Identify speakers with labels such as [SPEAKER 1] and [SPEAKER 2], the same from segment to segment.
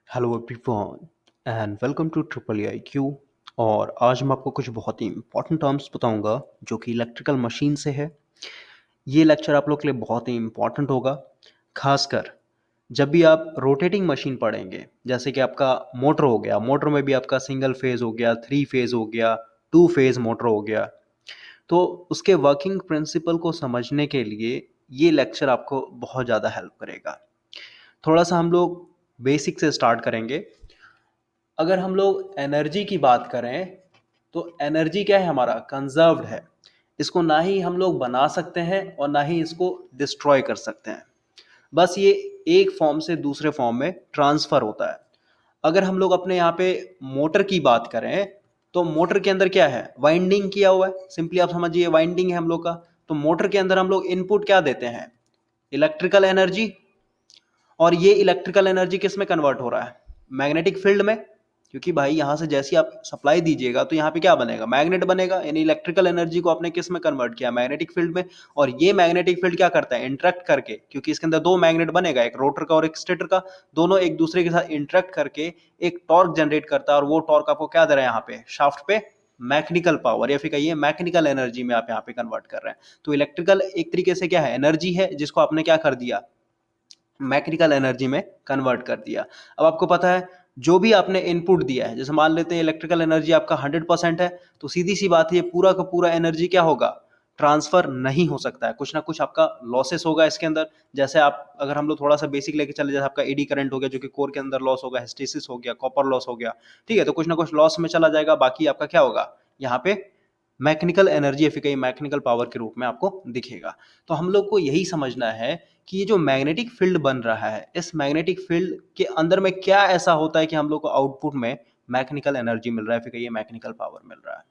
[SPEAKER 1] Hello everyone and welcome to triple I Q. और आज मैं आपको कुछ बहुत ही इंपॉर्टेंट टर्म्स बताऊंगा जो कि इलेक्ट्रिकल मशीन से है। ये लेक्चर आप लोग के लिए बहुत ही इंपॉर्टेंट होगा, खासकर जब भी आप रोटेटिंग मशीन पढ़ेंगे। जैसे कि आपका मोटर हो गया, मोटर में भी आपका सिंगल फेज हो गया, थ्री फेज हो गया, टू फेज मोटर हो गया। तो उसके वर्किंग प्रिंसिपल को समझने के लिए ये लेक्चर आपको बहुत ज़्यादा हेल्प करेगा। थोड़ा सा हम लोग बेसिक से स्टार्ट करेंगे। अगर हम लोग एनर्जी की बात करें तो एनर्जी क्या है, हमारा कंजर्व्ड है। इसको ना ही हम लोग बना सकते हैं और ना ही इसको डिस्ट्रॉय कर सकते हैं। बस ये एक फॉर्म से दूसरे फॉर्म में ट्रांसफर होता है। अगर हम लोग अपने यहाँ पे मोटर की बात करें तो मोटर के अंदर क्या है, वाइंडिंग किया हुआ है। सिंपली आप समझिए वाइंडिंग है हम लोग का। तो मोटर के अंदर हम लोग इनपुट क्या देते हैं, इलेक्ट्रिकल एनर्जी। और ये इलेक्ट्रिकल एनर्जी किस में कन्वर्ट हो रहा है, मैग्नेटिक फील्ड में। क्योंकि भाई यहाँ से जैसी आप सप्लाई दीजिएगा तो यहाँ पे क्या बनेगा, मैग्नेट बनेगा। यानी इलेक्ट्रिकल एनर्जी को आपने किस में कन्वर्ट किया, मैग्नेटिक फील्ड में। और ये मैग्नेटिक फील्ड क्या करता है, इंटरेक्ट करके, क्योंकि इसके अंदर दो मैग्नेट बनेगा, एक रोटर का और एक स्टेटर का। दोनों एक दूसरे के साथ इंटरेक्ट करके एक टॉर्क जनरेट करता है। और वो टॉर्क आपको क्या दे रहा है यहाँ पे, शाफ्ट पे मैकेनिकल पावर, या फिर कहिए मैकेनिकल एनर्जी में आप यहाँ पे कन्वर्ट कर रहे हैं। तो इलेक्ट्रिकल एक तरीके से क्या है, एनर्जी है जिसको आपने क्या कर दिया, मैकेनिकल एनर्जी में कन्वर्ट कर दिया। अब आपको पता है जो भी आपने इनपुट दिया है, जैसे मान लेते हैं इलेक्ट्रिकल एनर्जी आपका 100% है, तो सीधी सी बात है ये पूरा का पूरा एनर्जी क्या होगा, ट्रांसफर नहीं हो सकता है। कुछ ना कुछ आपका लॉसेस होगा इसके अंदर। जैसे आप अगर हम लोग थोड़ा सा बेसिक लेके चले, जैसे आपका एडी करंट हो गया जो कि कोर के अंदर लॉस होगा, हिस्टेसिस हो गया, कॉपर लॉस हो गया, ठीक है। तो कुछ ना कुछ लॉस में चला जाएगा, बाकी आपका क्या होगा यहाँ पे, मैकेनिकल एनर्जी या फिर कहीं मैकेनिकल पावर के रूप में आपको दिखेगा। तो हम लोग को यही समझना है कि ये जो मैग्नेटिक फील्ड बन रहा है, इस मैग्नेटिक फील्ड के अंदर में क्या ऐसा होता है कि हम लोग को आउटपुट में मैकेनिकल एनर्जी मिल रहा है, फिर कहिए मैकेनिकल पावर मिल रहा है।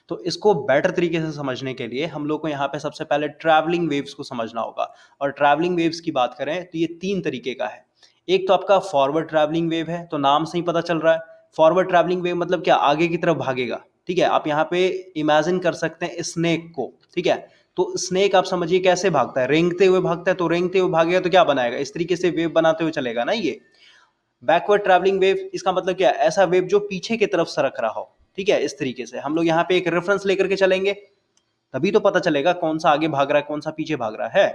[SPEAKER 1] तो इसको बेटर तरीके से समझने के लिए हम लोग को यहाँ पे सबसे पहले ट्रैवलिंग वेव्स को समझना होगा। और ट्रैवलिंग वेव्स की बात करें तो ये तीन तरीके का है। एक तो आपका फॉरवर्ड ट्रैवलिंग वेव है, तो नाम से ही पता चल रहा है। फॉरवर्ड ट्रैवलिंग वेव मतलब क्या, आगे की तरफ भागेगा, ठीक है। आप यहाँ पे इमेजिन कर सकते हैं स्नेक को, ठीक है। तो स्नेक आप समझिए कैसे भागता है, रेंगते हुए भागता है। तो रेंगते हुए भागेगा तो क्या बनाएगा, इस तरीके से वेव बनाते हुए चलेगा ना ये। बैकवर्ड ट्रैवलिंग वेव, इसका मतलब क्या है, ऐसा वेव जो पीछे की तरफ सरक रहा हो, ठीक है। इस तरीके से हम लोग यहाँ पे एक रेफरेंस लेकर के चलेंगे, तभी तो पता चलेगा कौन सा आगे भाग रहा है कौन सा पीछे भाग रहा है,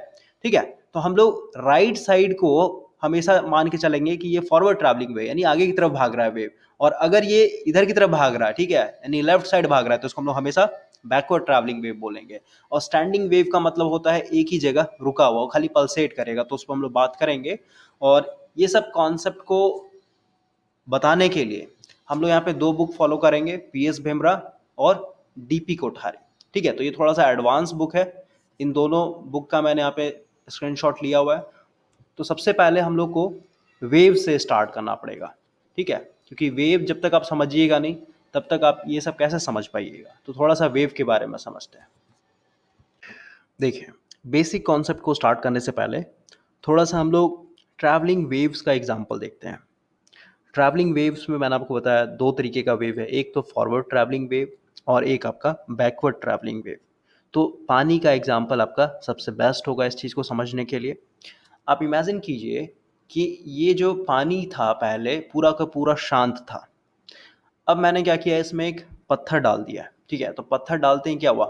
[SPEAKER 1] ठीक है। तो हम लोग राइट साइड को हमेशा मान के चलेंगे कि ये फॉरवर्ड ट्रैवलिंग वेव, यानी आगे की तरफ भाग रहा है वेव। और अगर ये इधर की तरफ भाग रहा है, ठीक है, यानी लेफ्ट साइड भाग रहा है, तो उसको हम लोग हमेशा बैकवर्ड ट्रैवलिंग वेव बोलेंगे। और स्टैंडिंग वेव का मतलब होता है एक ही जगह रुका हुआ, खाली पल्सेट करेगा, तो उस पर हम लोग बात करेंगे। और ये सब कॉन्सेप्ट को बताने के लिए हम लोग यहाँ पे दो बुक फॉलो करेंगे, पीएस भेमरा और डीपी कोठारी, ठीक है। तो ये थोड़ा सा एडवांस बुक है। इन दोनों बुक का मैंने यहाँ पे स्क्रीनशॉट लिया हुआ है। तो सबसे पहले हम लोग को वेव से स्टार्ट करना पड़ेगा, ठीक है। क्योंकि वेव जब तक आप समझिएगा नहीं तब तक आप ये सब कैसे समझ पाइएगा। तो थोड़ा सा वेव के बारे में समझते हैं। देखिए, बेसिक कॉन्सेप्ट को स्टार्ट करने से पहले थोड़ा सा हम लोग ट्रैवलिंग वेव्स का एग्जाम्पल देखते हैं। ट्रैवलिंग वेव्स में मैंने आपको बताया दो तरीके का वेव है, एक तो फॉरवर्ड ट्रैवलिंग वेव और एक आपका बैकवर्ड ट्रैवलिंग वेव। तो पानी का एग्जाम्पल आपका सबसे बेस्ट होगा इस चीज़ को समझने के लिए। आप इमेजिन कीजिए कि ये जो पानी था पहले पूरा का पूरा शांत था। अब मैंने क्या किया, इसमें एक पत्थर डाल दिया, ठीक है। तो पत्थर डालते ही क्या हुआ,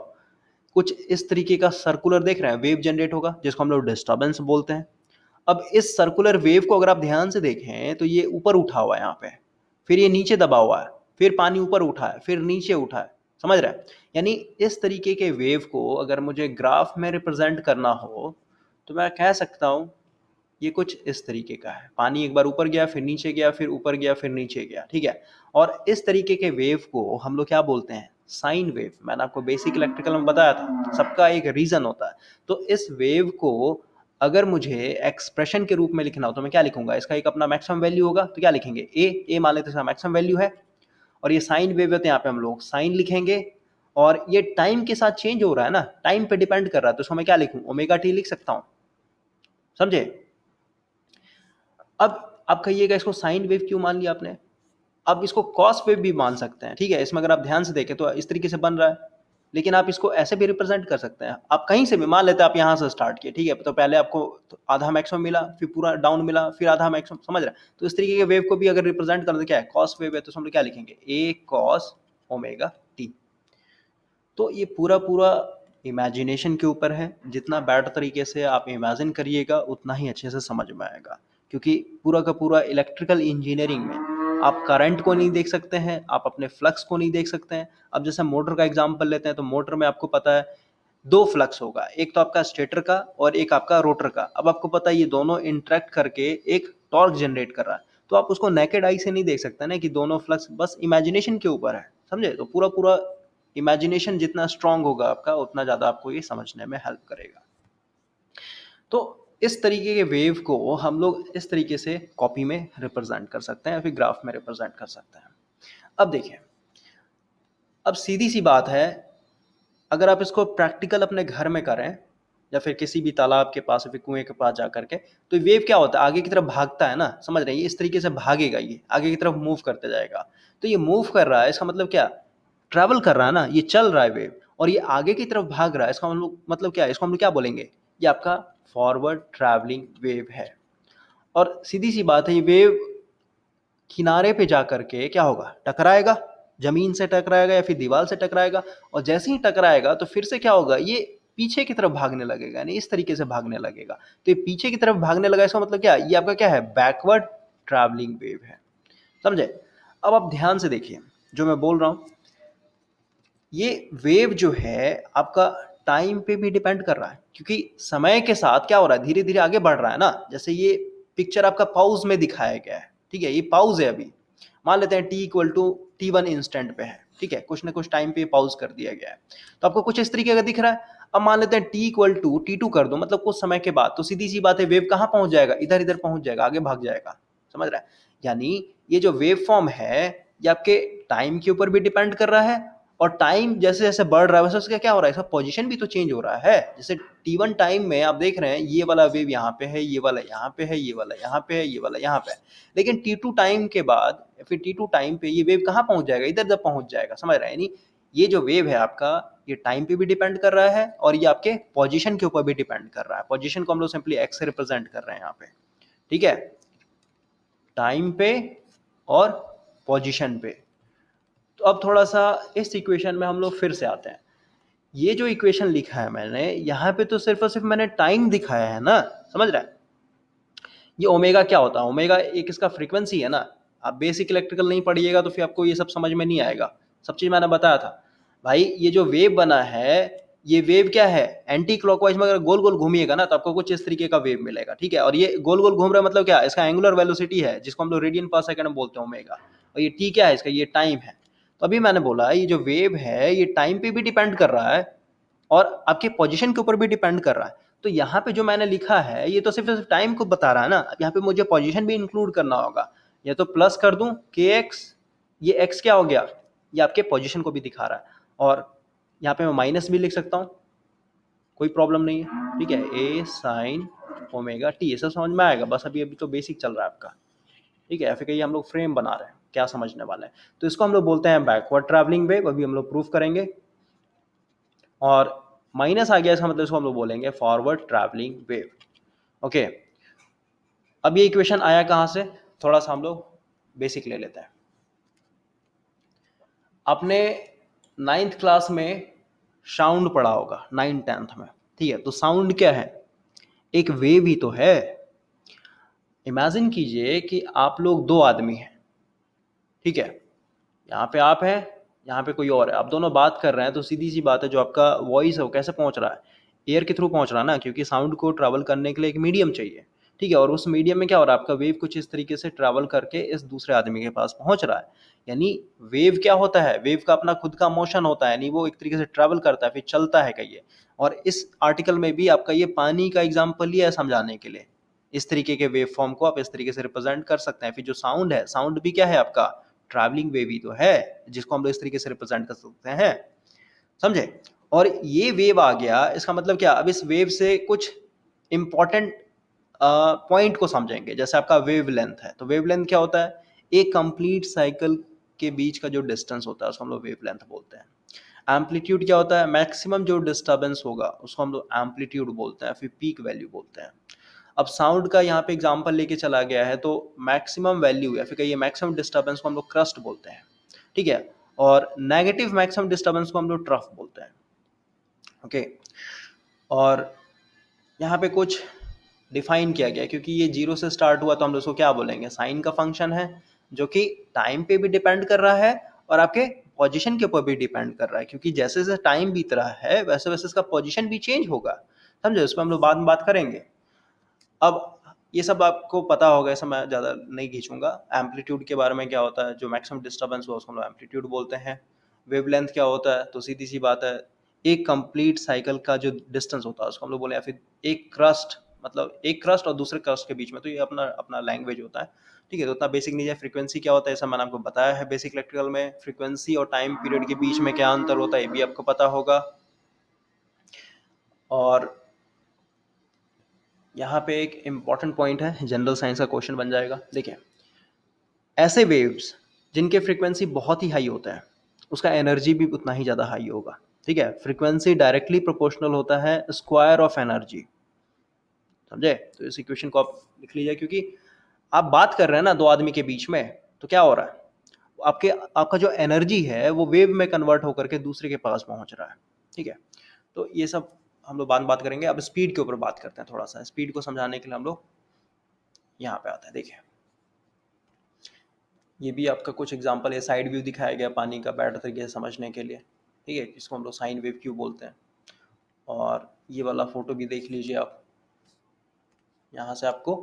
[SPEAKER 1] कुछ इस तरीके का सर्कुलर देख रहे हैं वेव जनरेट होगा, जिसको हम लोग डिस्टर्बेंस बोलते हैं। अब इस सर्कुलर वेव को अगर आप ध्यान से देखें तो ये ऊपर उठा हुआ है यहाँ पे, फिर ये नीचे दबा हुआ है, फिर पानी ऊपर उठा है, फिर नीचे उठा है, समझ रहे हैं। यानी इस तरीके के वेव को अगर मुझे ग्राफ में रिप्रेजेंट करना हो तो मैं कह सकता हूँ ये कुछ इस तरीके का है। पानी एक बार ऊपर गया, फिर नीचे गया, फिर ऊपर गया, फिर नीचे गया, ठीक है। और इस तरीके के वेव को हम लोग क्या बोलते हैं, साइन वेव। मैंने आपको बेसिक इलेक्ट्रिकल में बताया था, सबका एक रीजन होता है। तो इस वेव को अगर मुझे एक्सप्रेशन के रूप में लिखना हो तो मैं क्या लिखूंगा, इसका एक अपना मैक्सिमम वैल्यू होगा, तो क्या लिखेंगे, ए मान लेते हैं मैक्सिमम वैल्यू है। और ये साइन वेव है तो यहाँ पे हम लोग साइन लिखेंगे। और ये टाइम के साथ चेंज हो रहा है ना, टाइम पे डिपेंड कर रहा है, तो इसको मैं क्या लिखूं, ओमेगा टी लिख सकता हूँ, समझे। अब आप कहिएगा इसको साइन वेव क्यों मान लिया आपने। अब इसको कॉस वेव भी मान सकते हैं, ठीक है। इसमें अगर आप ध्यान से देखें तो इस तरीके से बन रहा है, लेकिन आप इसको ऐसे भी रिप्रेजेंट कर सकते हैं, आप कहीं से भी मान लेते हैं आप यहाँ से स्टार्ट किए, ठीक है, तो पहले आपको आधा मैक्सिमम मिला, फिर पूरा डाउन मिला, फिर आधा मैक्सिमम, समझ रहे हैं। तो इस तरीके के वेव को भी अगर रिप्रेजेंट करना, क्या है, कॉस वेव है, तो हम लोग क्या लिखेंगे, ए कॉस ओमेगा टी। तो ये पूरा पूरा इमेजिनेशन के ऊपर है, जितना बेटर तरीके से आप इमेजिन करिएगा उतना ही अच्छे से समझ में आएगा, क्योंकि पूरा का पूरा इलेक्ट्रिकल इंजीनियरिंग में आप करंट को नहीं देख सकते हैं, आप अपने फ्लक्स को नहीं देख सकते हैं। अब जैसे मोटर का एग्जांपल लेते हैं, तो मोटर में आपको पता है दो फ्लक्स होगा, एक तो आपका स्टेटर का और एक आपका रोटर का। अब आपको पता है ये दोनों इंटरेक्ट करके एक टॉर्क जनरेट कर रहा है, तो आप उसको नेकेड आई से नहीं देख सकते ना कि दोनों फ्लक्स, बस इमेजिनेशन के ऊपर है, समझे। तो पूरा पूरा इमेजिनेशन जितना स्ट्रांग होगा आपका, उतना ज़्यादा आपको ये समझने में हेल्प करेगा। तो इस तरीके के वेव को हम लोग इस तरीके से कॉपी में रिप्रेजेंट कर सकते हैं या फिर ग्राफ में रिप्रेजेंट कर सकते हैं। अब देखिए, अब सीधी सी बात है, अगर आप इसको प्रैक्टिकल अपने घर में करें या फिर किसी भी तालाब के पास या फिर कुएं के पास जा करके, तो वेव क्या होता है, आगे की तरफ भागता है ना, समझ रहे हैं, ये इस तरीके से भागेगा, ये आगे की तरफ मूव करते जाएगा। तो ये मूव कर रहा है, इसका मतलब क्या, ट्रैवल कर रहा है ना, ये चल रहा है वेव, और ये आगे की तरफ भाग रहा है, इसका मतलब क्या है, इसको हम लोग क्या बोलेंगे, ये आपका फॉरवर्ड ट्रैवलिंग वेव है। और सीधी सी बात है, ये वेव किनारे पे जा करके क्या होगा, टकराएगा, जमीन से टकराएगा या फिर दीवार से टकराएगा, और जैसे ही टकराएगा तो फिर से क्या होगा, ये पीछे की तरफ भागने लगेगा, यानी इस तरीके से भागने लगेगा। तो ये पीछे की तरफ भागने लगा, इसका मतलब क्या है, ये आपका क्या है, बैकवर्ड ट्रैवलिंग वेव है, समझे। अब आप ध्यान से देखिए जो मैं बोल रहा हूं, ये वेव जो है आपका टाइम पे भी डिपेंड कर रहा है, क्योंकि समय के साथ क्या हो रहा है, धीरे धीरे आगे बढ़ रहा है ना। जैसे ये पिक्चर आपका पाउज में दिखाया गया है, ठीक है, ये पाउज है, अभी मान लेते हैं t=t1 इंस्टेंट पे है, ठीक है, कुछ ना कुछ टाइम पे पाउज कर दिया गया है, तो आपको कुछ इस तरीके का दिख रहा है। अब मान लेते हैं t=t2 कर दो, मतलब कुछ समय के बाद, तो सीधी सी बात है, वेव कहाँ पहुंच जाएगा, इधर इधर पहुंच जाएगा, आगे भाग जाएगा, समझ रहा है। यानी ये जो वेव फॉर्म है, ये आपके टाइम के ऊपर भी डिपेंड कर रहा है, और टाइम जैसे जैसे बढ़ रहा है वैसे उसका क्या हो रहा है, इसका पोजीशन भी तो चेंज हो रहा है। जैसे t1 टाइम में आप देख रहे हैं, ये वाला वेव यहाँ पे है, ये वाला यहाँ पे है, ये वाला यहाँ पे है, ये वाला यहाँ पे है, लेकिन t2 टाइम के बाद फिर t2 टाइम पे ये वेव कहाँ पहुंच जाएगा, इधर जब पहुंच जाएगा, समझ रहे हैं। यानी ये जो वेव है आपका, ये टाइम पे भी डिपेंड कर रहा है और ये आपके पोजिशन के ऊपर भी डिपेंड कर रहा है। पोजिशन को हम लोग सिंपली एक्स से रिप्रेजेंट कर रहे हैं यहाँ पे, ठीक है, टाइम पे और पोजिशन पे। तो अब थोड़ा सा इस इक्वेशन में हम लोग फिर से आते हैं। ये जो इक्वेशन लिखा है मैंने यहाँ पे, तो सिर्फ और सिर्फ मैंने टाइम दिखाया है ना, समझ रहा है। ये ओमेगा क्या होता है, ओमेगा एक इसका फ्रीक्वेंसी है ना। आप बेसिक इलेक्ट्रिकल नहीं पढ़िएगा तो फिर आपको ये सब समझ में नहीं आएगा, सब चीज़ मैंने बताया था भाई। ये जो वेव बना है, ये वेव क्या है, एंटी क्लॉकवाइज में अगर गोल गोल घूमिएगा ना, तो आपको कुछ इस तरीके का वेव मिलेगा, ठीक है। और ये गोल गोल घूम रहा है, मतलब क्या, इसका एंगुलर वेलोसिटी है, जिसको हम लोग रेडियन पर सेकंड में बोलते हैं ओमेगा। और ये टी क्या है, इसका ये टाइम है। तो अभी मैंने बोला ये जो वेव है, ये टाइम पे भी डिपेंड कर रहा है और आपके पोजीशन के ऊपर भी डिपेंड कर रहा है। तो यहाँ पे जो मैंने लिखा है, ये तो सिर्फ टाइम को बता रहा है ना। अब यहाँ पे मुझे पोजीशन भी इंक्लूड करना होगा, या तो प्लस कर दूं के एक्स, ये एक्स क्या हो गया, ये आपके पोजीशन को भी दिखा रहा है। और यहाँ पे मैं माइनस भी लिख सकता हूँ, कोई प्रॉब्लम नहीं है, ठीक है। ए साइन ओमेगा टी, ये सब समझ में आएगा, बस अभी अभी तो बेसिक चल रहा है आपका, ठीक है। फिर ये हम लोग फ्रेम बना रहे हैं, क्या समझने वाले हैं। तो इसको हम लोग बोलते हैं बैकवर्ड ट्रैवलिंग वेव, अभी हम लोग प्रूफ करेंगे। और माइनस आ गया, इसका मतलब इसको हम लोग बोलेंगे फॉरवर्ड ट्रैवलिंग वेव, ओके। अब ये इक्वेशन आया कहाँ से, थोड़ा सा हम लोग बेसिक ले लेते हैं। आपने 9th क्लास में साउंड पढ़ा होगा, 9th-10th में, ठीक है। तो साउंड क्या है, एक वेव ही तो है। इमेजिन कीजिए कि आप लोग दो आदमी हैं, ठीक है, यहाँ पे आप हैं, यहाँ पे कोई और है, आप दोनों बात कर रहे हैं। तो सीधी सी बात है, जो आपका वॉइस है वो कैसे पहुंच रहा है, एयर के थ्रू पहुंच रहा है ना, क्योंकि साउंड को ट्रैवल करने के लिए एक मीडियम चाहिए, ठीक है। और उस मीडियम में क्या हो रहा है, आपका वेव कुछ इस तरीके से ट्रैवल करके इस दूसरे आदमी के पास पहुंच रहा है। यानी वेव क्या होता है, वेव का अपना खुद का मोशन होता है, यानी वो एक तरीके से ट्रैवल करता है फिर चलता है कहीं। और इस आर्टिकल में भी आपका ये पानी का एग्जाम्पल लिया है समझाने के लिए। इस तरीके के वेव फॉर्म को आप इस तरीके से रिप्रेजेंट कर सकते हैं। फिर जो साउंड है, साउंड भी क्या है आपका, ट्रैवलिंग वेव ही तो है, जिसको हम लोग इस तरीके से रिप्रेजेंट कर सकते हैं, समझे। और ये वेव आ गया, इसका मतलब क्या, अब इस वेव से कुछ इंपॉर्टेंट पॉइंट को समझेंगे। जैसे आपका वेव लेंथ है, तो वेव लेंथ क्या होता है, एक कंप्लीट साइकिल के बीच का जो डिस्टेंस होता है उसको हम लोग वेव लेंथ बोलते हैं। एम्पलीट्यूड क्या होता है, मैक्सिमम जो डिस्टर्बेंस होगा उसको हम लोग एम्पलीट्यूड बोलते हैं, फिर पीक वैल्यू बोलते हैं। अब साउंड का यहाँ पे एग्जांपल लेके चला गया है, तो मैक्सिमम वैल्यू या फिर कहिए मैक्सिमम डिस्टर्बेंस को हम लोग क्रस्ट बोलते हैं, ठीक है, और नेगेटिव मैक्सिमम डिस्टर्बेंस को हम लोग ट्रफ बोलते हैं। ओके, और यहाँ पे कुछ डिफाइन किया गया, क्योंकि ये जीरो से स्टार्ट हुआ तो हम लोग उसको क्या बोलेंगे, साइन का फंक्शन है, जो कि टाइम पे भी डिपेंड कर रहा है और आपके पोजीशन के ऊपर भी डिपेंड कर रहा है, क्योंकि जैसे जैसे टाइम बीत रहा है वैसे वैसे इसका पोजीशन भी चेंज होगा। समझे, उस पर हम लोग बाद में बात करेंगे। अब ये सब आपको पता होगा, ऐसा मैं ज़्यादा नहीं खींचूंगा। एम्पलीट्यूड के बारे में क्या होता है, जो मैक्सिमम डिस्टर्बेंस हुआ उसको हम लोग एम्पलीट्यूड बोलते हैं। वेवलेंथ क्या होता है, तो सीधी सी बात है, एक कंप्लीट साइकिल का जो डिस्टेंस होता है उसको हम लोग बोले, या फिर एक क्रस्ट, मतलब एक क्रस्ट और दूसरे क्रस्ट के बीच में, तो ये अपना अपना लैंग्वेज होता है, ठीक है। तो उतना बेसिक नहीं है। फ्रीक्वेंसी क्या होता है, ऐसा मैंने आपको बताया है बेसिक इलेक्ट्रिकल में। फ्रीक्वेंसी और टाइम पीरियड के बीच में क्या अंतर होता है ये भी आपको पता होगा। और यहाँ पे एक इम्पॉर्टेंट पॉइंट है, जनरल साइंस का क्वेश्चन बन जाएगा। देखिए, ऐसे वेव्स जिनके फ्रीक्वेंसी बहुत ही हाई होता है उसका एनर्जी भी उतना ही ज़्यादा हाई होगा, ठीक है। फ्रीक्वेंसी डायरेक्टली प्रोपोर्शनल होता है स्क्वायर ऑफ एनर्जी, समझे। तो इस इक्वेशन को आप लिख लीजिए, क्योंकि आप बात कर रहे हैं ना दो आदमी के बीच में, तो क्या हो रहा है, आपके आपका जो एनर्जी है वो वेव में कन्वर्ट होकर के दूसरे के पास पहुंच रहा है, ठीक है। तो ये सब हम लोग बाद में बात करेंगे। अब स्पीड के ऊपर बात करते हैं, थोड़ा सा स्पीड को समझाने के लिए हम लोग यहाँ पे आते हैं। देखिए, ये भी आपका कुछ एग्जांपल है, साइड व्यू दिखाया गया पानी का बेटर तरीके से समझने के लिए, ठीक है, जिसको हम लोग साइन वेव क्यों बोलते हैं। और ये वाला फोटो भी देख लीजिए आप, यहाँ से आपको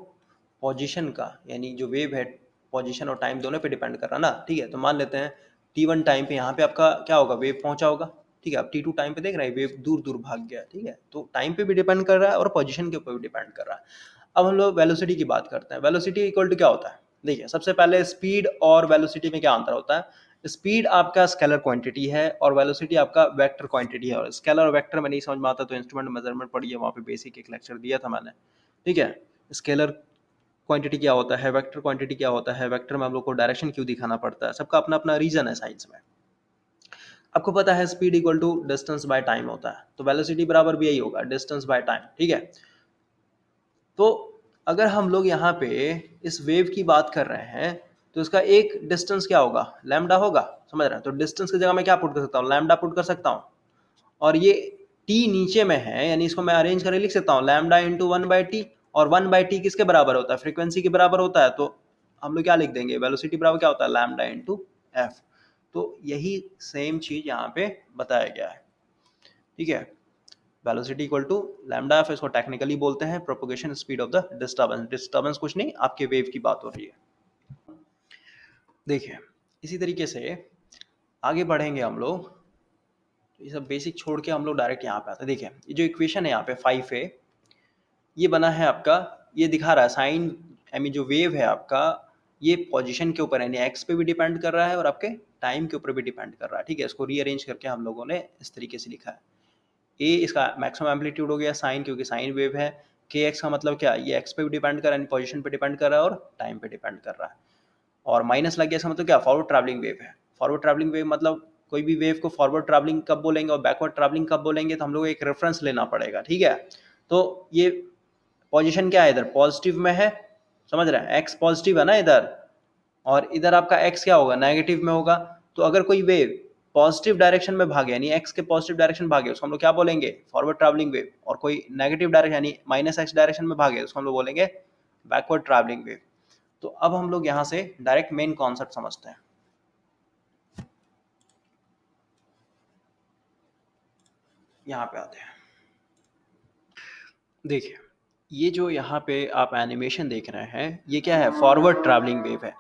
[SPEAKER 1] पोजीशन का, यानी जो वेव है पोजीशन और टाइम दोनों पे डिपेंड कर रहा है ना, ठीक है। तो मान लेते हैं t1 टाइम पे यहाँ पे आपका क्या होगा, वेव पहुंचा होगा, ठीक है। अब t2 टाइम पे देख रहे हैं वेव दूर दूर भाग गया, ठीक है। तो टाइम पे भी डिपेंड कर रहा है और पोजीशन के ऊपर भी डिपेंड कर रहा है। अब हम लोग वेलोसिटी की बात करते हैं। वेलोसिटी इक्वल टू क्या होता है, देखिए सबसे पहले स्पीड और वेलोसिटी में क्या अंतर होता है। स्पीड आपका स्केलर क्वांटिटी है और वेलोसिटी आपका वेक्टर क्वांटिटी है। और स्केलर और वेक्टर में नहीं समझ में आता तो इंस्ट्रूमेंट मेजरमेंट पढ़िए, वहाँ पे बेसिक एक लेक्चर दिया था मैंने, ठीक है। स्केलर क्वांटिटी क्या होता है, वेक्टर क्वांटिटी क्या होता है, वेक्टर में हम लोग को डायरेक्शन क्यों दिखाना पड़ता है, सबका अपना अपना रीजन है साइंस में। आपको पता है speed equal to distance by time होता है, तो वेलोसिटी बराबर भी यही होगा, डिस्टेंस बाय टाइम, ठीक है। तो अगर हम लोग यहाँ पे इस वेव की बात कर रहे हैं तो इसका एक डिस्टेंस क्या होगा, लैम्डा होगा, समझ रहे हैं। तो डिस्टेंस की जगह मैं क्या पुट कर सकता हूँ, लैम्डा पुट कर सकता हूँ। और ये टी नीचे में है, यानी इसको मैं अरेंज करके लिख सकता हूँ लैम्डा इंटू 1/t। और 1/t किसके बराबर होता है, फ्रीक्वेंसी के बराबर होता है। तो हम लोग क्या लिख देंगे, वेलोसिटी बराबर क्या होता है, लैम्डा इंटू एफ। तो यही सेम चीज यहाँ पे बताया गया है, ठीक है। Velocity equal to lambda f, इसको टेक्निकली बोलते हैं propagation speed of the disturbance. Disturbance कुछ नहीं, आपके वेव की बात हो रही है। देखिए, इसी तरीके से आगे बढ़ेंगे हम लोग, तो ये सब बेसिक छोड़ के हम लोग डायरेक्ट यहाँ पे आते हैं। देखिए, ये जो इक्वेशन है यहाँ पे 5a, ये बना है आपका, ये दिखा रहा है साइन, आई मीन जो वेव है आपका, ये पोजीशन के ऊपर यानी एक्स पे भी डिपेंड कर रहा है और आपके टाइम के ऊपर भी डिपेंड कर रहा है, ठीक है। इसको रीअरेंज करके हम लोगों ने इस तरीके से लिखा है। ए इसका मैक्सिमम एम्पलीट्यूड हो गया साइन, क्योंकि साइन वेव है। के एक्स का मतलब क्या, ये एक्स पे भी डिपेंड कर रहा है, पोजीशन पे डिपेंड कर रहा है और टाइम पे डिपेंड कर रहा है। और माइनस लग गया, इसका मतलब क्या, फॉरवर्ड ट्रैवलिंग वेव है। फॉरवर्ड ट्रैवलिंग वेव मतलब कोई भी वेव को फॉरवर्ड ट्रैवलिंग कब बोलेंगे और बैकवर्ड ट्रैवलिंग कब बोलेंगे, तो हम लोग एक रेफरेंस लेना पड़ेगा, ठीक है। तो ये पोजीशन क्या है, इधर पॉजिटिव में है, समझ रहे हैं, एक्स पॉजिटिव है ना इधर, और इधर आपका एक्स क्या होगा, नेगेटिव में होगा। तो अगर कोई वेव पॉजिटिव डायरेक्शन में भागे, यानी एक्स के पॉजिटिव डायरेक्शन भागे, उसको हम लोग क्या बोलेंगे, फॉरवर्ड ट्रैवलिंग वेव। और कोई नेगेटिव डायरेक्शन यानी माइनस एक्स डायरेक्शन में भागे, उसको हम लोग बोलेंगे बैकवर्ड ट्रैवलिंग वेव। तो अब हम लोग यहाँ से डायरेक्ट मेन कॉन्सेप्ट समझते हैं, यहाँ पे आते हैं। देखिए, ये जो यहाँ पे आप एनिमेशन देख रहे हैं, ये क्या है, फॉरवर्ड ट्रैवलिंग वेव है।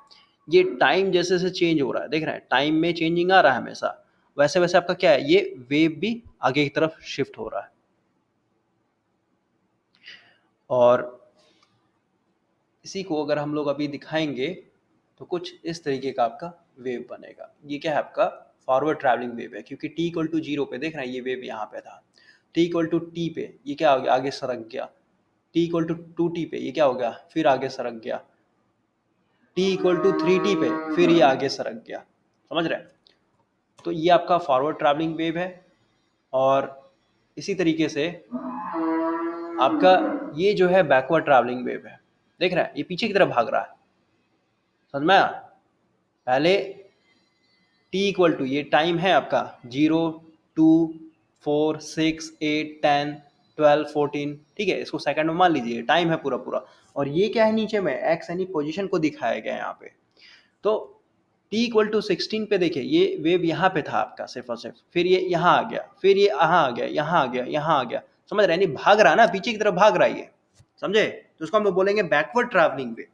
[SPEAKER 1] ये टाइम जैसे जैसे चेंज हो रहा है, देख रहे हैं टाइम में चेंजिंग आ रहा है हमेशा, वैसे वैसे आपका क्या है, ये वेव भी आगे की तरफ शिफ्ट हो रहा है। और इसी को अगर हम लोग अभी दिखाएंगे तो कुछ इस तरीके का आपका वेव बनेगा। ये क्या है, आपका फॉरवर्ड ट्रैवलिंग वेव है, क्योंकि t इक्वल टू जीरो पे देख रहे हैं ये वेव यहाँ पे था। t इक्वल टू टी पे ये क्या हो गया, आगे सरक गया। t इक्वल टू 2t पे ये क्या हो गया, फिर आगे सरक गया। t इक्वल टू 3t पे फिर ये आगे सरक गया, समझ रहे हैं। तो ये आपका फॉरवर्ड ट्रैवलिंग वेव है, और इसी तरीके से आपका ये जो है बैकवर्ड ट्रैवलिंग वेव है। देख रहा है ये पीछे की तरफ भाग रहा है, समझ में आया? पहले टी इक्वल टू, ये टाइम है आपका 0, 2, 4, 6, 8, 10, 12, 14, ठीक है, इसको सेकंड में मान लीजिए, टाइम है पूरा पूरा। और ये क्या है नीचे में, एक्स यानी पोजीशन को दिखाया गया है यहाँ पे। तो t इक्वल टू 16 पे देखिए ये वेव यहाँ पे था आपका सिर्फ और सिर्फ, फिर ये यहाँ आ गया, फिर ये यहाँ आ गया, यहाँ आ गया, यहाँ आ गया, समझ रहे हैं? नहीं भाग रहा है ना, पीछे की तरफ भाग रहा है ये, समझे? तो इसको हम लोग बोलेंगे बैकवर्ड ट्रैवलिंग वेव।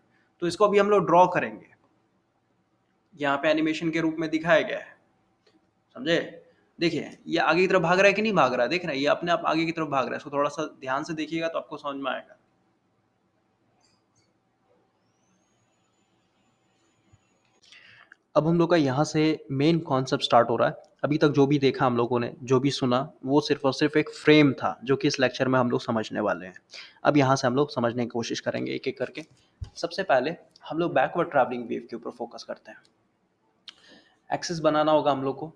[SPEAKER 1] तो इसको अभी हम लोग ड्रॉ करेंगे, यहाँ पे एनिमेशन के रूप में दिखाया गया है, समझे? देखिए ये आगे की तरफ भाग रहा है कि नहीं भाग रहा है, देख रहे हैं ये अपने आप आगे की तरफ भाग रहा है। इसको थोड़ा सा ध्यान से देखिएगा तो आपको समझ में आएगा। अब हम लोग का यहाँ से मेन कॉन्सेप्ट स्टार्ट हो रहा है। अभी तक जो भी देखा हम लोगों ने, जो भी सुना, वो सिर्फ और सिर्फ एक फ्रेम था जो कि इस लेक्चर में हम लोग समझने वाले हैं। अब यहाँ से हम लोग समझने की कोशिश करेंगे एक एक करके। सबसे पहले हम लोग बैकवर्ड ट्रैवलिंग वेव के ऊपर फोकस करते हैं। एक्सिस बनाना होगा हम लोग को।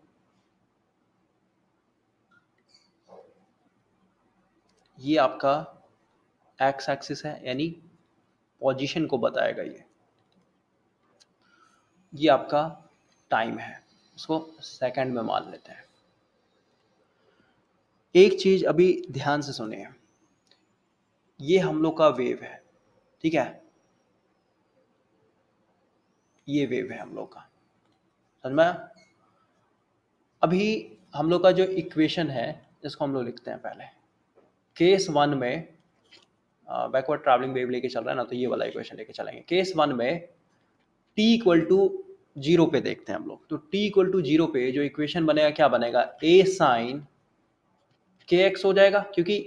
[SPEAKER 1] ये आपका एक्स एक्सिस है, यानी पोजीशन को बताएगा ये आपका टाइम है, उसको सेकंड में मान लेते हैं। एक चीज अभी ध्यान से सुनिए, ये हम लोग का वेव है, ठीक है, ये वेव है हम लोग का, समझ में आया? अभी हम लोग का जो इक्वेशन है इसको हम लोग लिखते हैं पहले। केस 1 में बैकवर्ड ट्रैवलिंग वेव लेके चल रहा है ना, तो ये वाला इक्वेशन लेके चलेंगे। केस 1 में t इक्वल टू 0 पे देखते हैं हम लोग। तो t इक्वल टू 0 पे जो इक्वेशन बनेगा क्या बनेगा, a साइन के एक्स हो जाएगा, क्योंकि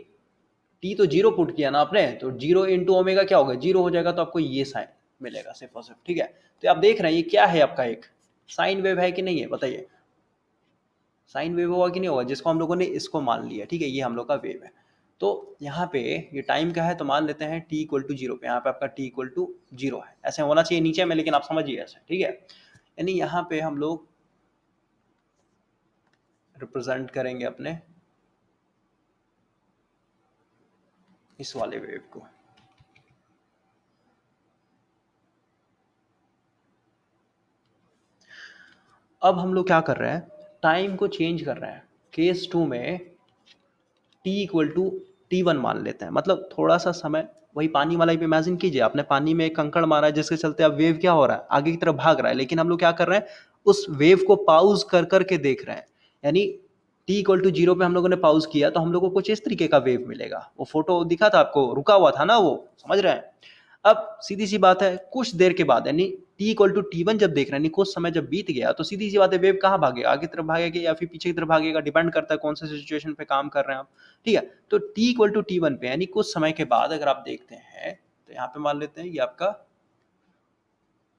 [SPEAKER 1] t तो 0 पुट किया ना आपने, तो 0 इंटू ओमेगा क्या होगा, 0 हो जाएगा, तो आपको ये साइन मिलेगा सिर्फ और सिर्फ, ठीक है। तो आप देख रहे हैं ये क्या है, आपका एक साइन वेव है कि नहीं है, बताइए। साइन वेव होगा कि नहीं होगा, जिसको हम लोगों ने इसको मान लिया, ठीक है, ये हम लोग का वेव है। तो यहाँ पे ये टाइम का है, तो मान लेते हैं t इक्वल टू 0 पे, यहाँ पे आपका t इक्वल टू 0 है, ऐसे होना चाहिए नीचे में, लेकिन आप समझिए ऐसे, ठीक है। यानी यहाँ पे हम लोग रिप्रेजेंट करेंगे अपने इस वाले वेव को। अब हम लोग क्या कर रहे हैं, टाइम को चेंज कर रहे हैं। केस 2 में t इक्वल टू t1 मान लेते हैं, मतलब थोड़ा सा समय, वही पानी वाला भी इमेजिन कीजिए, आपने पानी में एक कंकड़ मारा है जिसके चलते अब वेव क्या हो रहा है, आगे की तरफ भाग रहा है, लेकिन हम लोग क्या कर रहे हैं, उस वेव को पाउज कर करके देख रहे हैं। यानी t इक्वल टू 0 पे हम लोगों ने पाउज किया, तो हम लोग को कुछ इस तरीके का वेव मिलेगा। वो फोटो दिखा था आपको, रुका हुआ था ना वो, समझ रहे हैं? अब सीधी सी बात है, कुछ देर के बाद, यानी t इक्वल टू t1 जब देख रहे हैं, कुछ समय जब बीत गया, तो सीधी सी बात है, वेव कहाँ भागेगा, आगे तरफ भागेगा या फिर पीछे की तरफ भागेगा, डिपेंड करता है कौन से सिचुएशन पे काम कर रहे हैं आप, ठीक है। तो t इक्वल टू t1 पे, यानी कुछ समय के बाद अगर आप देखते हैं, तो यहाँ पे मान लेते हैं ये आपका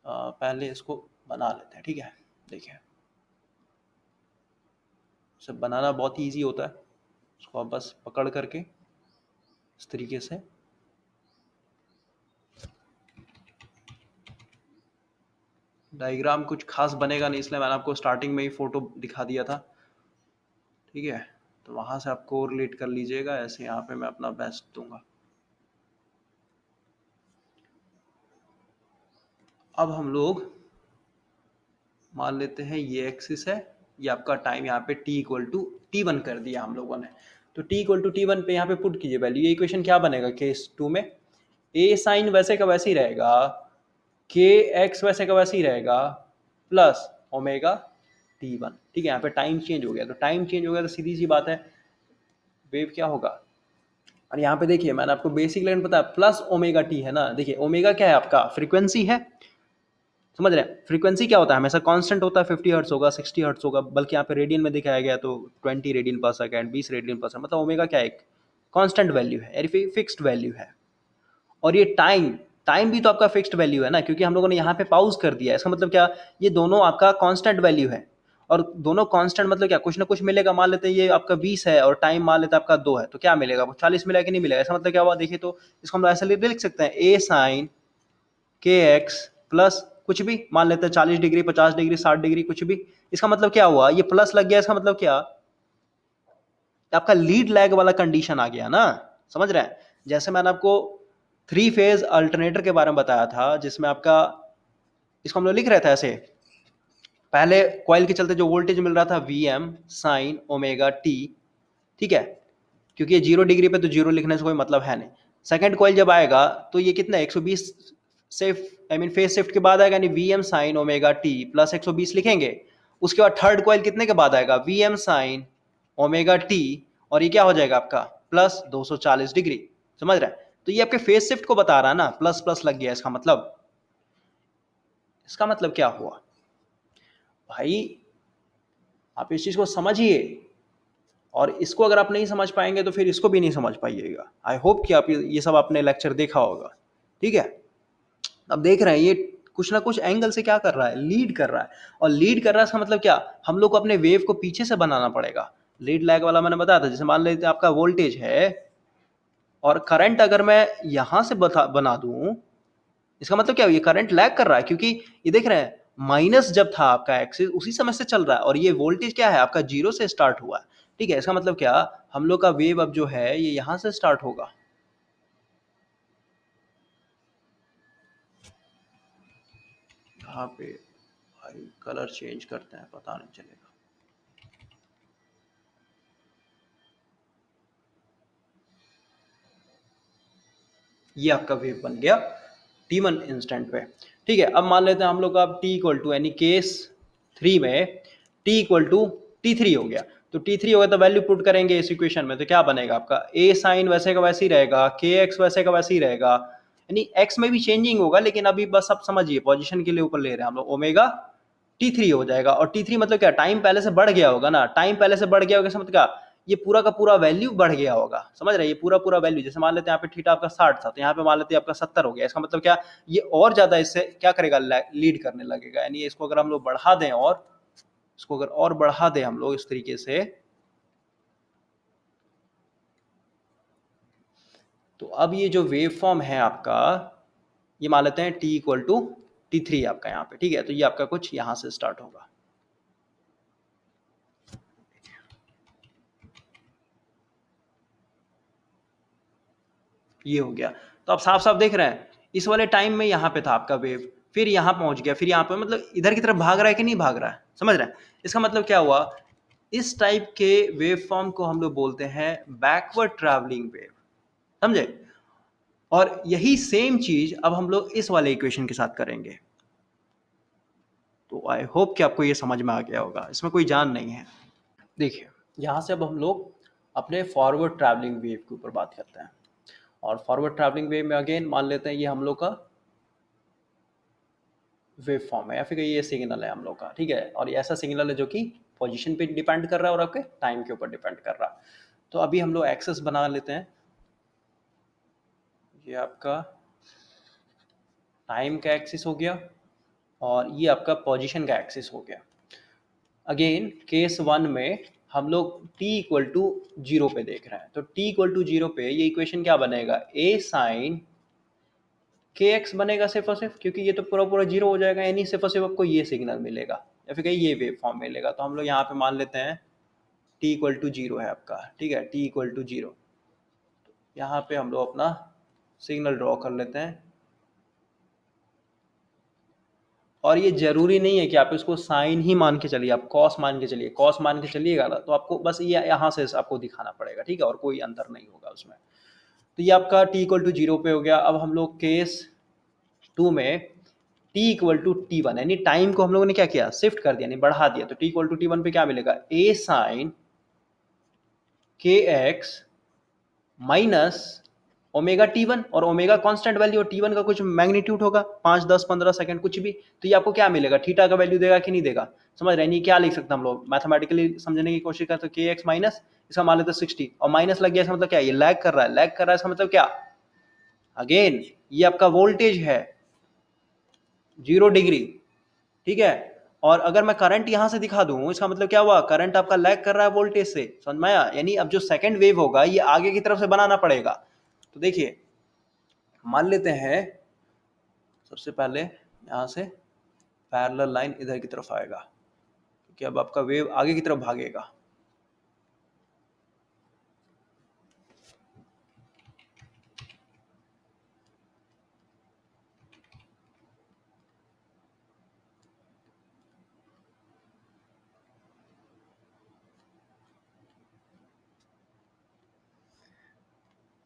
[SPEAKER 1] पहले इसको बना लेते हैं, ठीक है। देखिए सब बनाना बहुत ही ईजी होता है, उसको आप बस पकड़ करके इस तरीके से डायग्राम कुछ खास बनेगा नहीं, इसलिए मैंने आपको स्टार्टिंग में ही फोटो दिखा दिया था, ठीक है। तो वहां से आप कोरिलेट कर लीजिएगा, ऐसे यहाँ पे मैं अपना बेस्ट दूंगा। अब हम लोग मान लेते हैं ये एक्सिस है, ये आपका टाइम, यहाँ पे t इक्वल टू t1 कर दिया हम लोगों ने। तो t इक्वल टू t1 पे यहाँ पे पुट कीजिए वैल्यू। ये इक्वेशन क्या बनेगा केस 2 में, a साइन वैसे का वैसे ही रहेगा, k x वैसे का वैसे ही रहेगा, प्लस ओमेगा t1, ठीक है। यहाँ पे टाइम चेंज हो गया, तो टाइम चेंज हो गया तो सीधी सी बात है वेव क्या होगा। और यहाँ पे देखिए मैंने आपको बेसिक लाइन पता है, प्लस ओमेगा टी है ना। देखिए ओमेगा क्या है, आपका फ्रीक्वेंसी है, समझ रहे हैं? फ्रीक्वेंसी क्या होता है, हमेशा कांस्टेंट होता है, 50 हर्ट्ज होगा, 60 हर्ट्ज होगा, बल्कि यहाँ पे रेडियन में दिखाया गया तो 20 रेडियन पर सेकंड, 20 रेडियन पर सेकंड, मतलब ओमेगा क्या है, एक कांस्टेंट वैल्यू है, यानी फिक्स्ड वैल्यू है। और ये टाइम, टाइम भी तो आपका फिक्स्ड वैल्यू है ना, क्योंकि हम लोगों ने यहाँ पे पाउज कर दिया है। इसका मतलब क्या, ये दोनों आपका कांस्टेंट वैल्यू है, और दोनों कांस्टेंट मतलब क्या, कुछ ना कुछ मिलेगा। मान लेते हैं ये आपका 20 है और टाइम मान लेते हैं आपका 2 है, तो क्या मिलेगा, वो 40 मिलेगा कि नहीं मिलेगा। इसका मतलब क्या हुआ, देखिए तो इसको हम लोग ऐसे लिख सकते हैं, a साइन के एक्स प्लस कुछ भी मान लेते हैं, 40 डिग्री, 50 डिग्री, 60 डिग्री, कुछ भी। इसका मतलब क्या हुआ, ये प्लस लग गया, इसका मतलब क्या, आपका लीड लैग वाला कंडीशन आ गया ना। समझ रहे हैं? जैसे मैंने आपको थ्री फेज अल्टरनेटर के बारे में बताया था, जिसमें आपका, इसको हम लोग लिख रहे थे ऐसे, पहले कॉइल के चलते जो वोल्टेज मिल रहा था V m sine omega t, ठीक है, क्योंकि ये 0 डिग्री पे तो जीरो लिखने से कोई मतलब है नहीं। सेकंड कॉइल जब आएगा तो ये कितना 120 से आई मीन फेज शिफ्ट के बाद आएगा, यानी V m sine omega t plus 120 लिखेंगे। उसके बाद थर्ड कॉइल कितने के बाद आएगा, V m sine omega t, और ये क्या हो जाएगा आपका प्लस 240 डिग्री। समझ रहे हैं? तो ये आपके फेज शिफ्ट को बता रहा है ना, प्लस प्लस लग गया, इसका मतलब क्या हुआ भाई, आप इस चीज को समझिए। और इसको अगर आप नहीं समझ पाएंगे तो फिर इसको भी नहीं समझ पाइएगा। आई होप कि आप ये सब आपने लेक्चर देखा होगा, ठीक है। अब देख रहे हैं ये कुछ ना कुछ एंगल से क्या कर रहा है, लीड कर रहा है। और लीड कर रहा है इसका मतलब क्या, हम लोग को अपने वेव को पीछे से बनाना पड़ेगा। लीड लैग वाला मैंने बताया था, जैसे मान लेते हैं आपका वोल्टेज है और करंट अगर मैं यहां से बना दूं, इसका मतलब क्या, ये करंट लैग कर रहा है, क्योंकि ये देख रहे हैं माइनस जब था आपका एक्सिस उसी समय से चल रहा है, और ये वोल्टेज क्या है आपका जीरो से स्टार्ट हुआ है, ठीक है। इसका मतलब क्या, हम लोग का वेव अब जो है ये यहां से स्टार्ट होगा। यहाँ पे भाई कलर चेंज करते हैं, पता नहीं चलेगा। ये आपका वेव बन गया t1 इंस्टेंट पे, ठीक है। अब मान लेते हैं हम लोग का t इक्वल टू, यानी केस 3 में t इक्वल टू t3 हो गया। तो t3 हो गया तो वैल्यू पुट करेंगे इस इक्वेशन में, तो क्या बनेगा आपका a साइन वैसे का वैसे ही रहेगा, kx वैसे का वैसे ही रहेगा, यानी x में भी चेंजिंग होगा, लेकिन अभी बस आप समझिए पोजीशन के लिए ऊपर ले रहे हैं हम लोग, ओमेगा t3 हो जाएगा। और t3 मतलब क्या, टाइम पहले से बढ़ गया होगा ना, टाइम पहले से बढ़ गया होगा समझ क्या, ये पूरा का पूरा वैल्यू बढ़ गया होगा। समझ रहे हैं? ये पूरा पूरा वैल्यू, जैसे मान लेते हैं यहाँ पे थीटा आपका 60 था, तो यहाँ पे मान लेते हैं आपका 70 हो गया। इसका मतलब क्या, ये और ज्यादा इससे क्या करेगा, लीड करने लगेगा। यानी इसको अगर हम लोग बढ़ा दें, और इसको अगर और बढ़ा दें हम लोग इस तरीके से, तो अब ये जो वेव फॉर्म है आपका, ये मान लेते हैं t इक्वल टू t3 आपका यहाँ पे, ठीक है। तो ये आपका कुछ यहाँ से स्टार्ट होगा, ये हो गया। तो आप साफ साफ देख रहे हैं, इस वाले टाइम में यहाँ पे था आपका वेव, फिर यहाँ पहुंच गया, फिर यहाँ पे, मतलब इधर की तरफ भाग रहा है कि नहीं भाग रहा है, समझ रहे हैं? इसका मतलब क्या हुआ, इस टाइप के वेव फॉर्म को हम लोग बोलते हैं बैकवर्ड ट्रैवलिंग वेव। समझे? और यही सेम चीज अब हम लोग इस वाले इक्वेशन के साथ करेंगे। तो आई होप कि आपको ये समझ में आ गया होगा, इसमें कोई जान नहीं है। देखिए, यहाँ से अब हम लोग अपने फॉरवर्ड ट्रैवलिंग वेव के ऊपर बात करते हैं। और फॉरवर्ड ट्रैवलिंग वेव में अगेन मान लेते हैं ये हम लोग का वेव फॉर्म है, या फिर ये सिग्नल है हम लोग का, ठीक है। और ये ऐसा सिग्नल है जो कि पोजीशन पे डिपेंड कर रहा है और आपके टाइम के ऊपर डिपेंड कर रहा है। तो अभी हम लोग एक्सेस बना लेते हैं, ये आपका टाइम का एक्सिस हो गया और ये आपका पोजीशन का एक्सिस हो गया। अगेन केस 1 में हम लोग t इक्वल टू 0 पे देख रहे हैं, तो t इक्वल टू 0 पे ये इक्वेशन क्या बनेगा, a साइन के एक्स बनेगा सिर्फ और सिर्फ, क्योंकि ये तो पूरा पूरा जीरो हो जाएगा, यानी सिर्फ और सिर्फ आपको ये सिग्नल मिलेगा या फिर कहीं ये वेव फॉर्म मिलेगा। तो हम लोग यहाँ पे मान लेते हैं t इक्वल टू 0 है आपका, ठीक है, t इक्वल टू 0। यहाँ पे हम लोग अपना सिग्नल ड्रॉ कर लेते हैं। और ये जरूरी नहीं है कि आप इसको साइन ही मान के चलिए, आप कॉस मान के चलिए, कॉस मान के चलिएगा ना तो आपको बस ये यहाँ से आपको दिखाना पड़ेगा, ठीक है, और कोई अंतर नहीं होगा उसमें। तो ये आपका t इक्वल टू 0 पे हो गया। अब हम लोग केस 2 में t इक्वल टू t1, यानी टाइम को हम लोगों ने क्या किया, शिफ्ट कर दिया, यानी बढ़ा दिया। तो t इक्वल टू t1 पे क्या मिलेगा, a साइन के एक्स माइनस ओमेगा टी1, और ओमेगा कांस्टेंट वैल्यू और टी1 का कुछ मैग्नीट्यूड होगा, 5 10 15 सेकंड कुछ भी। तो ये आपको क्या मिलेगा, थीटा का वैल्यू देगा कि नहीं देगा। समझ रहे हैं? क्या लिख सकते हैं हम लोग, मैथमेटिकली समझने की कोशिश करते हैं। के एक्स माइनस, इसका मान लेते 60, और माइनस लग गया, इसका मतलब क्या, ये लैग कर रहा है, लैग कर रहा है, इसका मतलब क्या, अगेन ये आपका वोल्टेज है 0 डिग्री, ठीक है। और अगर मैं करंट यहां से दिखा दूं, इसका मतलब क्या हुआ, करंट आपका लैग कर रहा है वोल्टेज से, समझ में आया? यानी अब जो सेकंड वेव होगा ये आगे की तरफ से बनाना पड़ेगा। तो देखिए मान लेते हैं सबसे पहले यहां से पैरेलल लाइन इधर की तरफ आएगा, क्योंकि अब आपका वेव आगे की तरफ भागेगा।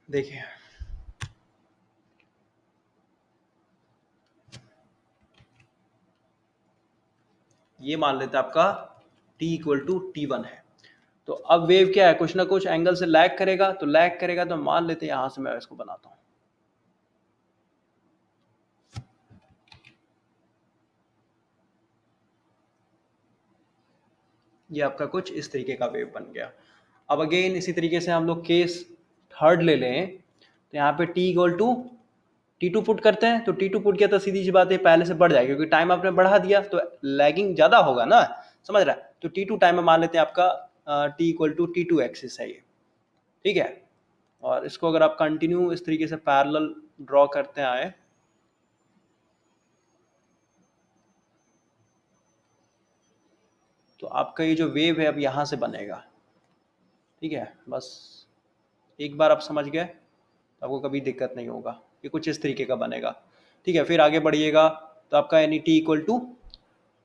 [SPEAKER 1] देखिए ये मान लेते हैं आपका t इक्वल टू T1 है। तो अब वेव क्या है, कुछ ना कुछ एंगल से लैग करेगा, तो लैग करेगा तो मान लेते हैं यहां से मैं इसको बनाता हूं, ये आपका कुछ इस तरीके का वेव बन गया। अब अगेन इसी तरीके से हम लोग केस थर्ड ले लें, तो यहाँ पे t equal to T2 put करते हैं, तो T2 पुट किया तो सीधी सी बात है पहले से बढ़ जाएगा, क्योंकि टाइम आपने बढ़ा दिया तो लैगिंग ज्यादा होगा ना, समझ रहा है। तो T2 टाइम में मान लेते हैं आपका t equal to T2 axis है ये, ठीक है। और इसको अगर आप कंटिन्यू इस तरीके से पैरेलल ड्रॉ करते आए, तो आपका ये जो वेव है अब यहाँ से बनेगा, ठीक है। बस एक बार आप समझ गए तो आपको कभी दिक्कत नहीं होगा, ये कुछ इस तरीके का बनेगा, ठीक है। फिर आगे बढ़िएगा तो आपका यानी t equal to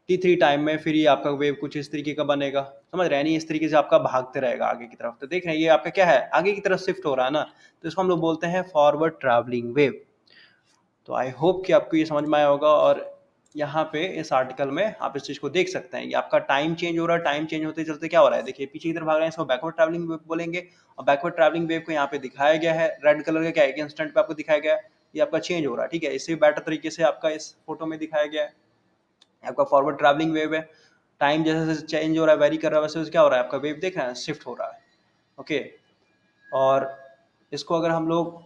[SPEAKER 1] T3 time में फिर ये आपका वेव कुछ इस तरीके का बनेगा, समझ रहे हैं। यानी इस तरीके से आपका भागते रहेगा आगे की तरफ। तो देख रहे हैं ये आपका क्या है, आगे की तरफ शिफ्ट हो रहा है ना, तो इसको हम लोग बोलते हैं फॉरवर्ड ट्रैवलिंग वेव। तो आई होप कि आपको ये समझ में आया होगा। और यहाँ पे इस आर्टिकल में आप इस चीज़ को देख सकते हैं, ये आपका टाइम चेंज हो रहा है, टाइम चेंज होते चलते क्या हो रहा है, देखिए पीछे की तरफ भाग रहे हैं, इसको बैकवर्ड ट्रैवलिंग वेव बोलेंगे। और बैकवर्ड ट्रैवलिंग वेव को यहाँ पे दिखाया गया है रेड कलर का, क्या है, इंस्टेंट पे आपको दिखाया गया है ये आपका चेंज हो रहा है, ठीक है। इससे बेटर तरीके से आपका इस फोटो में दिखाया गया है, आपका फॉरवर्ड ट्रैवलिंग वेव है। टाइम जैसे जैसे चेंज हो रहा है, वेरी कर रहा है, वैसे वैसे क्या हो रहा है, आपका वेव देख रहे हैं शिफ्ट हो रहा है, ओके। और इसको अगर हम लोग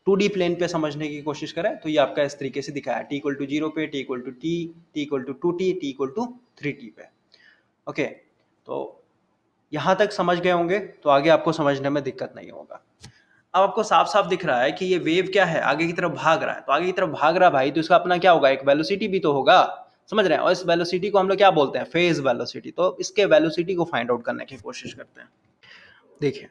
[SPEAKER 1] 2D प्लेन पे समझने की कोशिश करें तो ये आपका इस तरीके से दिखाया है, t इक्वल टू 0 पे, t equal to t, t equal to 2t, t equal to 3t पे, ओके। तो यहाँ तक समझ गए होंगे तो आगे आपको समझने में दिक्कत नहीं होगा। अब आपको साफ साफ दिख रहा है कि ये वेव क्या है, आगे की तरफ भाग रहा है। तो आगे की तरफ भाग रहा है भाई, तो इसका अपना क्या होगा, एक वेलोसिटी भी तो होगा, समझ रहे हैं। और इस वेलोसिटी को हम लोग क्या बोलते हैं, फेज वेलोसिटी। तो इसके वेलोसिटी को फाइंड आउट करने की कोशिश करते हैं। देखिए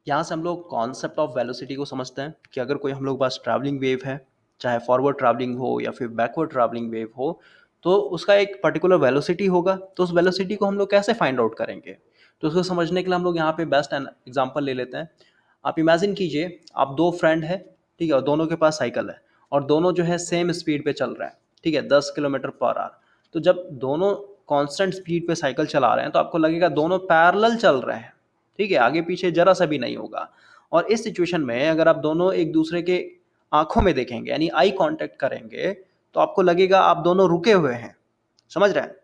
[SPEAKER 1] यहाँ से हम लोग कॉन्सेप्ट ऑफ वेलोसिटी को समझते हैं कि अगर कोई हम लोग पास ट्रैवलिंग वेव है, चाहे फॉरवर्ड ट्रैवलिंग हो या फिर बैकवर्ड ट्रैवलिंग वेव हो, तो उसका एक पर्टिकुलर वेलोसिटी होगा। तो उस वेलोसिटी को हम लोग कैसे फाइंड आउट करेंगे, तो उसको समझने के लिए हम लोग यहाँ पे बेस्ट एग्जांपल ले लेते हैं। आप इमेजिन कीजिए आप दो फ्रेंड है, ठीक है, और दोनों के पास साइकिल है, और दोनों जो है सेम स्पीड पे चल रहे हैं, ठीक है, 10 किलोमीटर पर आवर। तो जब दोनों कांस्टेंट स्पीड पे साइकिल चला रहे हैं तो आपको लगेगा दोनों पैरेलल चल रहे हैं, ठीक है, आगे पीछे जरा सा भी नहीं होगा। और इस सिचुएशन में अगर आप दोनों एक दूसरे के आंखों में देखेंगे, यानी आई कांटेक्ट करेंगे, तो आपको लगेगा आप दोनों रुके हुए हैं, समझ रहे हैं,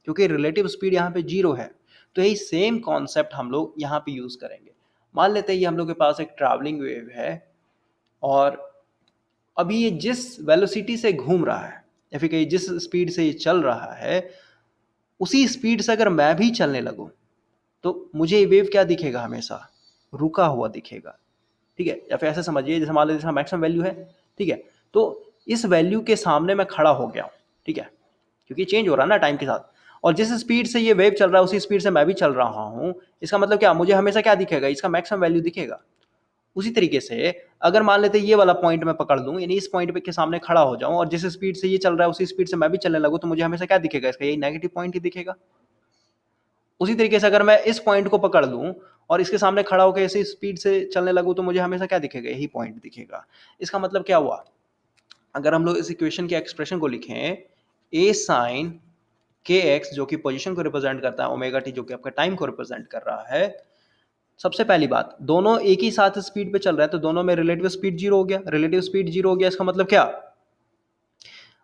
[SPEAKER 1] क्योंकि रिलेटिव स्पीड यहाँ पे 0 है। तो यही सेम कॉन्सेप्ट हम लोग यहाँ पे यूज करेंगे। मान लेते हैं ये हम लोग के पास एक ट्रैवलिंग वेव है, और अभी ये जिस वेलोसिटी से घूम रहा है या फिर कहीं जिस स्पीड से ये चल रहा है, उसी स्पीड से अगर मैं भी चलने लगूं तो मुझे ये वेव क्या दिखेगा, हमेशा रुका हुआ दिखेगा, ठीक है। या फिर ऐसे समझिए जैसे मान लीजिए मैक्सिमम वैल्यू है, ठीक है, तो इस वैल्यू के सामने मैं खड़ा हो गया हूँ, ठीक है, क्योंकि चेंज हो रहा है ना टाइम के साथ। और जिस स्पीड से ये वेव चल रहा है उसी स्पीड से मैं भी चल रहा हूँ, इसका मतलब क्या, मुझे हमेशा क्या दिखेगा, इसका मैक्सिमम वैल्यू दिखेगा। उसी तरीके से अगर मान लेते हैं ये वाला पॉइंट मैं पकड़ लूँ, यानी इस पॉइंट पे के सामने खड़ा हो जाऊं, और जिस स्पीड से ये चल रहा है उसी स्पीड से मैं भी चलने लगूँ, तो मुझे हमेशा क्या दिखेगा, इसका यही नेगेटिव पॉइंट ही दिखेगा। उसी तरीके से अगर मैं इस पॉइंट को पकड़ लूं और इसके सामने खड़ा होकर ऐसी स्पीड से चलने लगूं, तो मुझे हमेशा क्या दिखेगा, यही पॉइंट दिखेगा। इसका मतलब क्या हुआ, अगर हम लोग इस इक्वेशन के एक्सप्रेशन को लिखें, ए साइन के एक्स जो कि पोजीशन को रिप्रेजेंट करता है, ओमेगा टी जो कि आपका टाइम को रिप्रेजेंट कर रहा है। सबसे पहली बात, दोनों एक ही साथ स्पीड पे चल रहे हैं, तो दोनों में रिलेटिव स्पीड 0 हो गया। रिलेटिव स्पीड 0 हो गया, इसका मतलब क्या,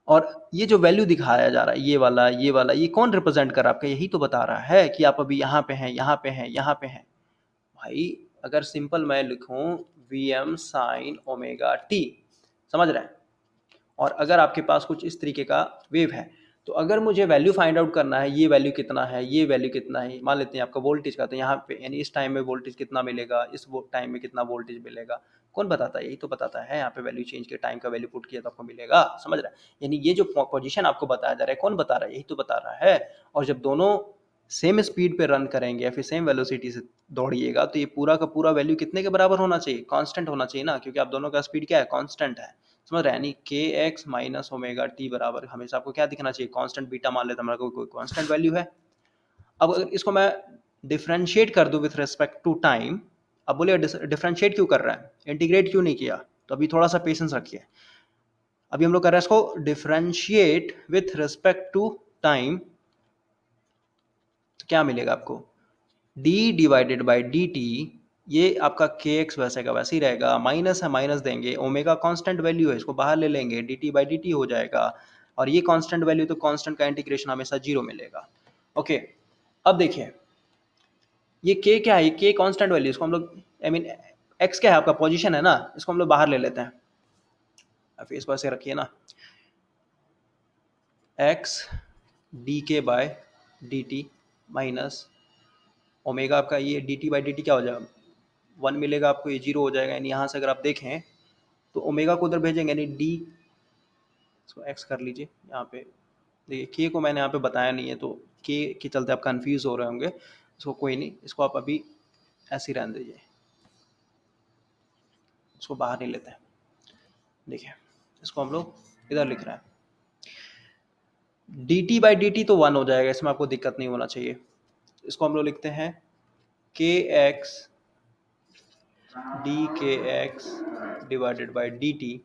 [SPEAKER 1] और ये जो वैल्यू दिखाया जा रहा है, ये वाला ये कौन रिप्रेजेंट कर रहा है, आपका यही तो बता रहा है कि आप अभी यहाँ पे हैं, यहाँ पे हैं, यहाँ पे हैं। भाई अगर सिंपल मैं लिखूं V m sine omega t, समझ रहे हैं, और अगर आपके पास कुछ इस तरीके का वेव है, तो अगर मुझे वैल्यू फाइंड आउट करना है, ये वैल्यू कितना है, ये वैल्यू कितना है, मान लेते हैं आपका वोल्टेज का, तो यहाँ पे यानी इस टाइम में वोल्टेज कितना मिलेगा, इस टाइम में कितना वोल्टेज मिलेगा, कौन बताता है? यही तो बताता है। यहाँ पे वैल्यू चेंज के टाइम का वैल्यू पुट किया तो आपको मिलेगा, समझ रहा है? यानी ये जो पोजीशन आपको बताया जा रहा है, कौन बता रहा है? यही तो बता रहा है। और जब दोनों सेम स्पीड पे रन करेंगे या फिर सेम वेलोसिटी से दौड़िएगा तो ये पूरा का पूरा वैल्यू कितने के बराबर होना चाहिए? कांस्टेंट होना चाहिए ना, क्योंकि आप दोनों का स्पीड क्या है? कांस्टेंट है, समझ रहे हैं? यानी के एक्स माइनस ओमेगा टी बराबर हमेशा आपको क्या दिखना चाहिए? कांस्टेंट बीटा मान लेते हैं, हमारा कोई कांस्टेंट वैल्यू है। अब अगर इसको मैं डिफरेंशिएट कर दूं विथ रिस्पेक्ट टू टाइम, अब बोलिए डिफरेंशिएट क्यों कर रहा है, इंटीग्रेट क्यों नहीं किया? तो अभी थोड़ा सा पेशेंस रखिए। अभी हम लोग कर रहे हैं इसको differentiate with respect to time, तो क्या मिलेगा आपको? d divided by d t, ये आपका के एक्स वैसे का वैसे ही रहेगा, माइनस है माइनस देंगे, ओमेगा कांस्टेंट वैल्यू है, इसको बाहर ले लेंगे, D t by d T हो जाएगा, और ये कांस्टेंट वैल्यू तो कांस्टेंट का इंटीग्रेशन हमेशा जीरो मिलेगा। ओके, अब देखिए ये k क्या है? ये k कांस्टेंट वैल्यू, इसको हम लोग आई मीन x क्या है आपका? पोजीशन है ना, इसको हम लोग बाहर ले लेते हैं। अब इसको ऐसे रखिए ना, x d k by d t minus omega, आपका ये d t by d t क्या हो जाएगा? 1 मिलेगा आपको, ये जीरो हो जाएगा। यानी यहाँ से अगर आप देखें तो ओमेगा को उधर भेजेंगे, यानी डी, इसको x कर लीजिए यहाँ पे। देखिए k को मैंने यहाँ पे बताया नहीं है, तो k के चलते आप कंफ्यूज हो रहे होंगे, इसको कोई नहीं, इसको आप अभी ऐसे ही रहने दीजिए, इसको बाहर नहीं लेते हैं। देखिए इसको हम लोग इधर लिख रहे हैं, D t by d T तो 1 हो जाएगा, इसमें आपको दिक्कत नहीं होना चाहिए। इसको हम लोग लिखते हैं के एक्स डी के x divided by d t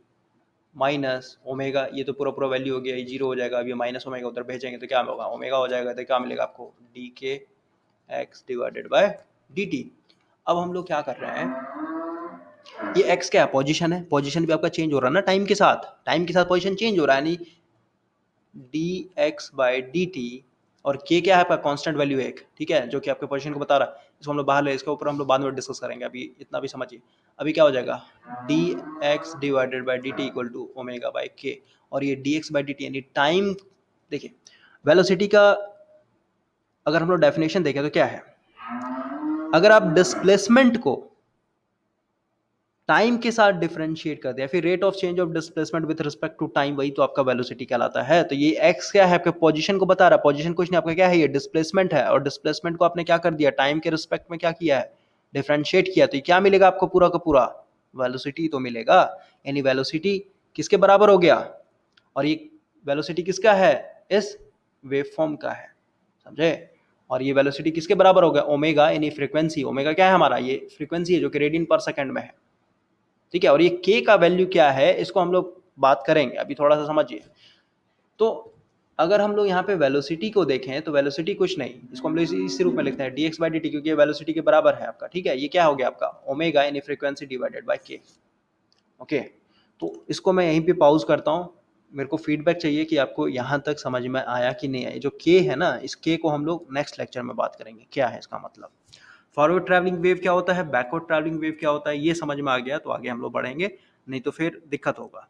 [SPEAKER 1] minus omega, ये तो पूरा पूरा वैल्यू हो गया, ये जीरो हो जाएगा। अब ये माइनस ओमेगा उधर भेजेंगे तो क्या होगा? ओमेगा हो जाएगा, तो क्या मिलेगा आपको? डी के x divided by d T. अब हम लोग क्या कर रहे हैं, ये एक्स क्या है? पोजीशन है, पोजीशन भी आपका चेंज हो रहा है ना टाइम के साथ, टाइम के साथ पोजीशन चेंज हो रहा है, यानी D x by d T, और के क्या है आपका? कांस्टेंट वैल्यू है एक, ठीक है, जो कि आपके पोजीशन को बता रहा है। इसको हम लोग बाहर ले, इसके ऊपर हम लोग बाद में डिस्कस करेंगे, अभी इतना भी समझिए। अभी क्या हो जाएगा? D x divided by d t equal to omega by k, और ये d x by d t यानी टाइम। देखिए वेलोसिटी का अगर हम लोग डेफिनेशन देखें तो क्या है? अगर आप डिस्प्लेसमेंट को टाइम के साथ डिफरेंशिएट कर दिया, फिर rate of change of displacement with respect to time, वही तो आपका वेलोसिटी कहलाता है। तो ये एक्स क्या है? आपके पोजीशन को बता रहा है, पोजीशन कुछ नहीं, आपका क्या है? ये डिस्प्लेसमेंट है, और डिस्प्लेसमेंट को आपने क्या कर दिया? टाइम के रिस्पेक्ट में क्या किया है? डिफरेंशिएट किया। तो ये क्या मिलेगा आपको? पूरा का पूरा वेलोसिटी तो मिलेगा। यानी वेलोसिटी किसके बराबर हो गया? और ये वेलोसिटी किसका है? इस वेवफॉर्म का है, समझे? और ये वेलोसिटी किसके बराबर हो गया? ओमेगा, यानी फ्रीक्वेंसी। ओमेगा क्या है हमारा? ये फ्रीक्वेंसी है, जो कि रेडियन पर सेकंड में है, ठीक है। और ये k का वैल्यू क्या है, इसको हम लोग बात करेंगे, अभी थोड़ा सा समझिए। तो अगर हम लोग यहाँ पे वेलोसिटी को देखें तो वेलोसिटी कुछ नहीं, इसको हम लोग इसी रूप में लिखते हैं dx बाई dt, क्योंकि ये वेलोसिटी के बराबर है आपका, ठीक है। ये क्या हो गया आपका? ओमेगा यानी frequency divided by k। Okay, तो इसको मैं यहीं पे पॉज करता हूँ। मेरे को फीडबैक चाहिए कि आपको यहाँ तक समझ में आया कि नहीं आया। जो k है ना, इस k को हम लोग नेक्स्ट लेक्चर में बात करेंगे, क्या है इसका मतलब, फॉरवर्ड ट्रैवलिंग वेव क्या होता है, बैकवर्ड ट्रैवलिंग वेव क्या होता है, ये समझ में आ गया तो आगे हम लोग बढ़ेंगे, नहीं तो फिर दिक्कत होगा।